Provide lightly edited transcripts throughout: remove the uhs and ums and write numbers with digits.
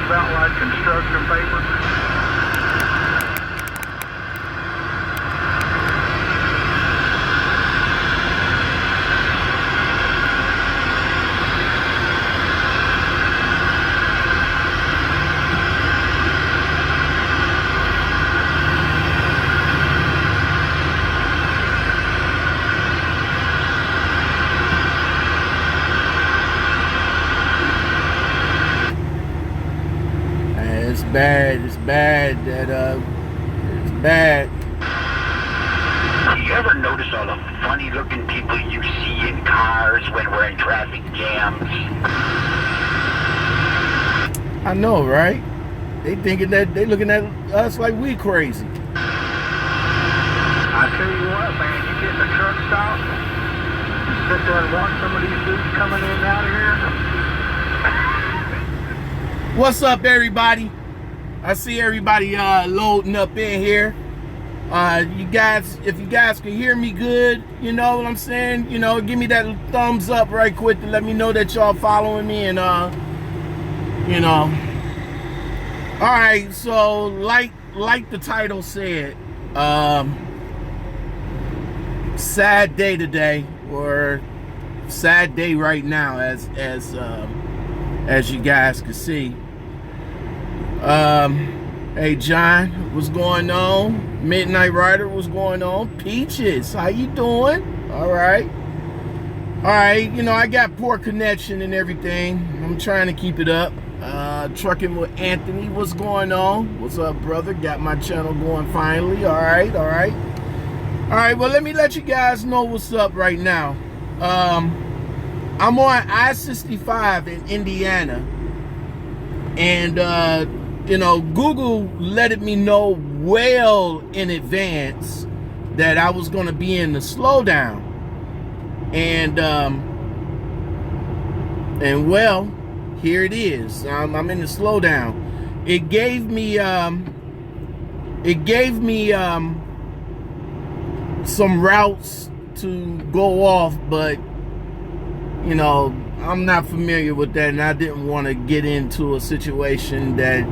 About like construction paper. It's bad. Do you ever notice all the funny looking people you see in cars when we're in traffic jams? I know, right? They thinking that they looking at us like we crazy. I tell you what, man, you get in a truck stop, sit there and watch some of these dudes coming in and out of here. What's up, everybody? I see everybody loading up in here. You guys, if you guys can hear me good, you know what I'm saying? You know, give me that thumbs up right quick to let me know that y'all following me and you know. All right, so like the title said, sad day today, or sad day right now, as you guys can see. Hey John, what's going on? Midnight Rider, what's going on? Peaches, how you doing? All right, you know, I got poor connection and everything. I'm trying to keep it up. Trucking with Anthony, what's going on? What's up, brother? Got my channel going finally. All right, well, let me let you guys know what's up right now. I'm on I65 in Indiana, and you know, Google let me know well in advance that I was going to be in the slowdown, and well, here it is. I'm in the slowdown. It gave me some routes to go off, but you know, I'm not familiar with that, and I didn't want to get into a situation that,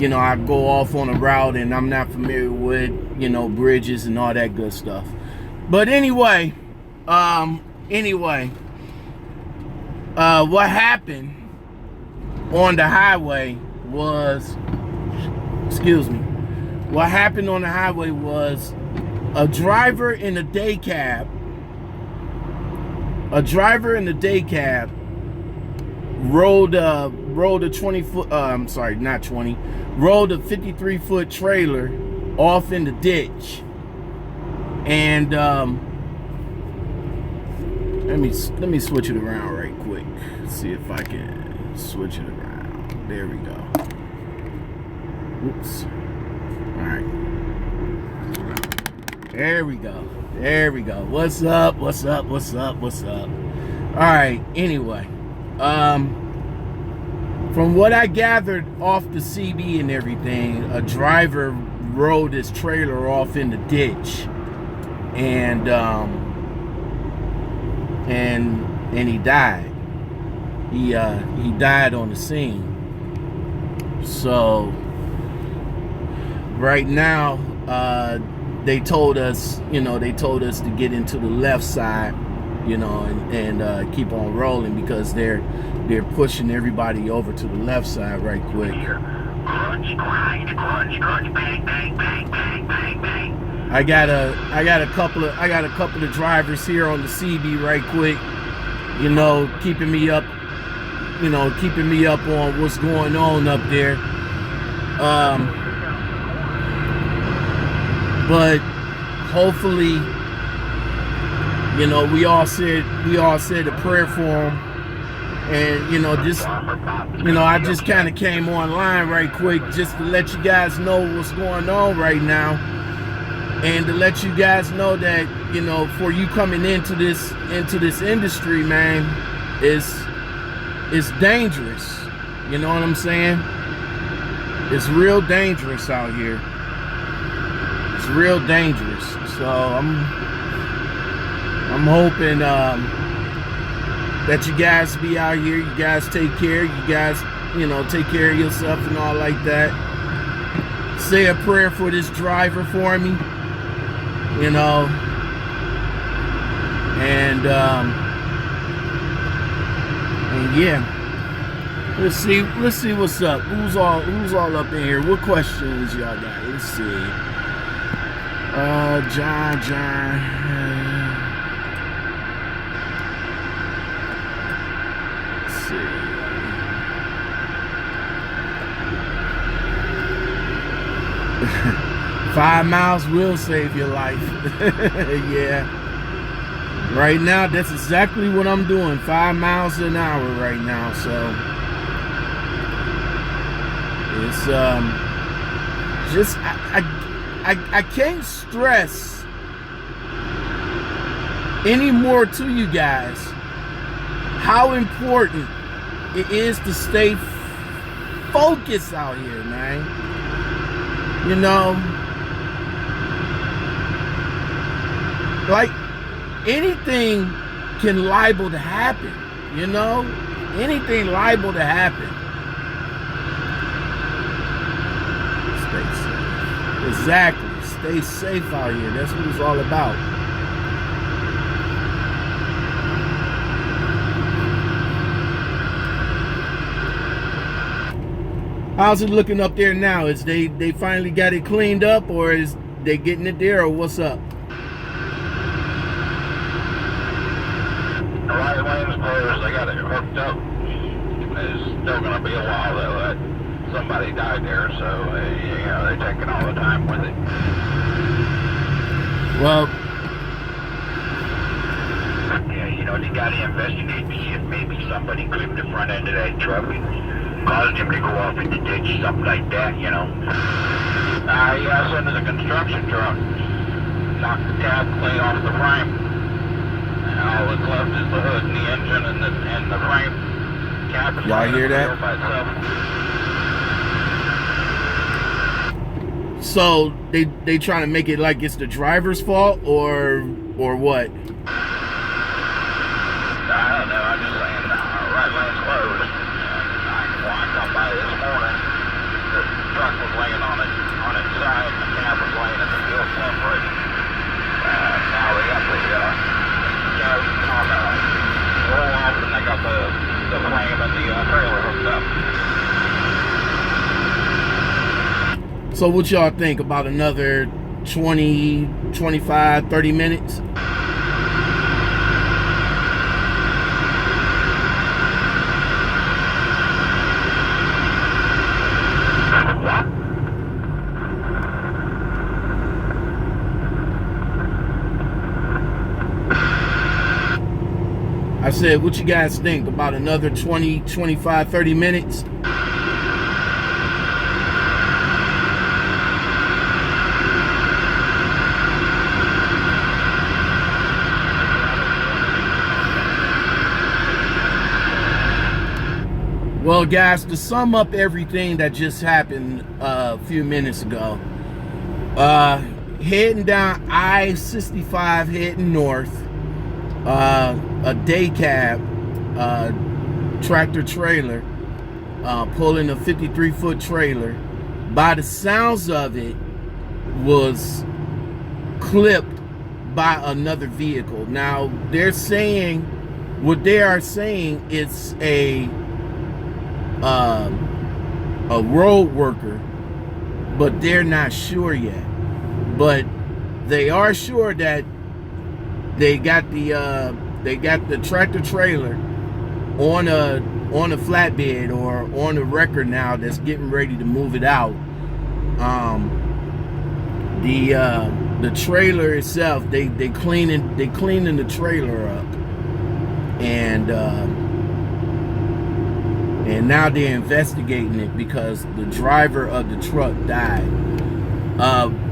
you know, I go off on a route and I'm not familiar with, you know, bridges and all that good stuff. But anyway, what happened on the highway was, what happened on the highway was a driver in a day cab rolled a 53-foot trailer off in the ditch, and let me switch it around right quick. See if I can switch it around. There we go. Oops. All right. There we go. What's up? All right, anyway, from what I gathered off the CB and everything, a driver rode his trailer off in the ditch, and he died. He died on the scene. So right now, they told us to get into the left side, you know, and keep on rolling, because they're pushing everybody over to the left side right quick. Crunch, grind, crunch, bang, bang, bang, bang, bang, bang. I got a couple of drivers here on the CB right quick, you know, keeping me up on what's going on up there. But hopefully, you know, we all said a prayer for him, and you know, I just kind of came online right quick just to let you guys know what's going on right now, and to let you guys know that, you know, for you coming into this industry, man, it's dangerous. You know what I'm saying? It's real dangerous out here. It's real dangerous. So I'm hoping that you guys be out here. You guys take care. You guys you know, take care of yourself and all like that. Say a prayer for this driver for me, you know, and yeah, let's see what's up. Who's all up in here? What questions y'all got? Let's see. John. Let's see. 5 miles will save your life. Yeah. Right now, that's exactly what I'm doing. 5 miles an hour right now. So it's just I can't stress any more to you guys how important it is to stay focused out here, man. You know, like anything can liable to happen, you know? Anything liable to happen. Stay safe. Exactly. Stay safe out here. That's what it's all about. How's it looking up there now? Is they finally got it cleaned up, or is they getting it there, or what's up? The right lane's closed. They got it hooked up. It's still going to be a while though. Somebody died there, so you know they're taking all the time with it. Well, yeah, you know they got to investigate to see if maybe somebody clipped the front end of that truck and caused him to go off in the ditch, something like that, you know. He also into the construction truck, knocked the tab clean off the frame, and all that's left is the hood and the engine and the frame cap. Y'all hear that? By itself. So they trying to make it like it's the driver's fault, or what? I don't know. I'm just saying, right lane's closed. When I come by this morning, the truck was laying on its side, and the cab was laying at the fuel separation. Now they got the cab on the roll off, and they got the frame and the trailer hooked up. So what y'all think about another 20, 25, 30 minutes? I said, what you guys think about another 20, 25, 30 minutes? Well, guys, to sum up everything that just happened a few minutes ago, heading down I65, heading north, a day cab, tractor trailer, pulling a 53-foot trailer, by the sounds of it, was clipped by another vehicle. Now, they're saying, what they are saying, it's a road worker, but they're not sure yet. But they are sure that they got the tractor trailer on a flatbed or on a wrecker now that's getting ready to move it out. The trailer itself, they cleaning the trailer up, and now they're investigating it because the driver of the truck died.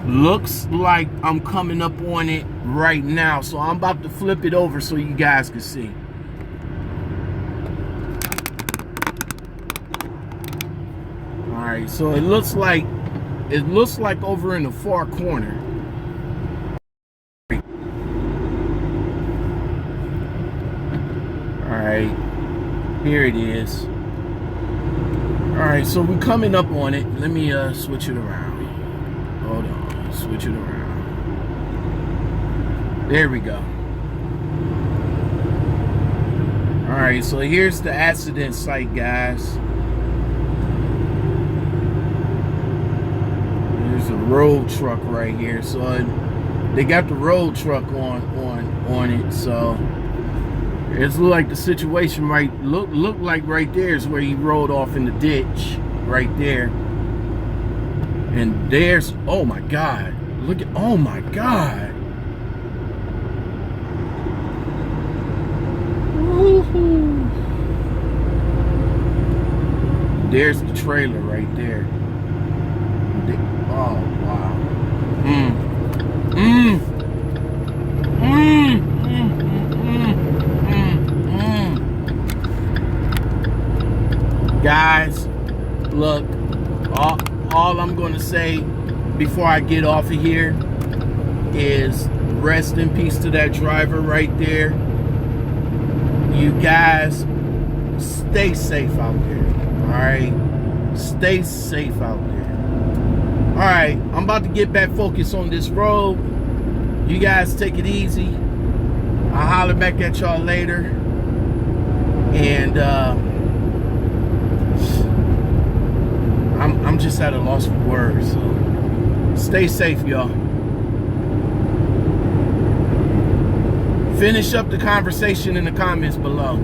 Looks like I'm coming up on it right now, so I'm about to flip it over so you guys can see. All right, so it looks like over in the far corner. All right, here it is. right, so we're coming up on it. Let me switch it around. Hold on, switch it around. There we go. All right, so here's the accident site, guys. There's a road truck right here. So they got the road truck on it. So it's like the situation might look like right there is where he rolled off in the ditch, right there. And there's, oh my God, look at, oh my God. Woo-hoo. There's the trailer right there. Oh wow. Guys, look, all I'm going to say before I get off of here is rest in peace to that driver right there. You guys stay safe out there. All right, stay safe out there. All right, I'm about to get back focused on this road. You guys take it easy. I'll holler back at y'all later. And I'm just at a loss for words. So stay safe, y'all. Finish up the conversation in the comments below.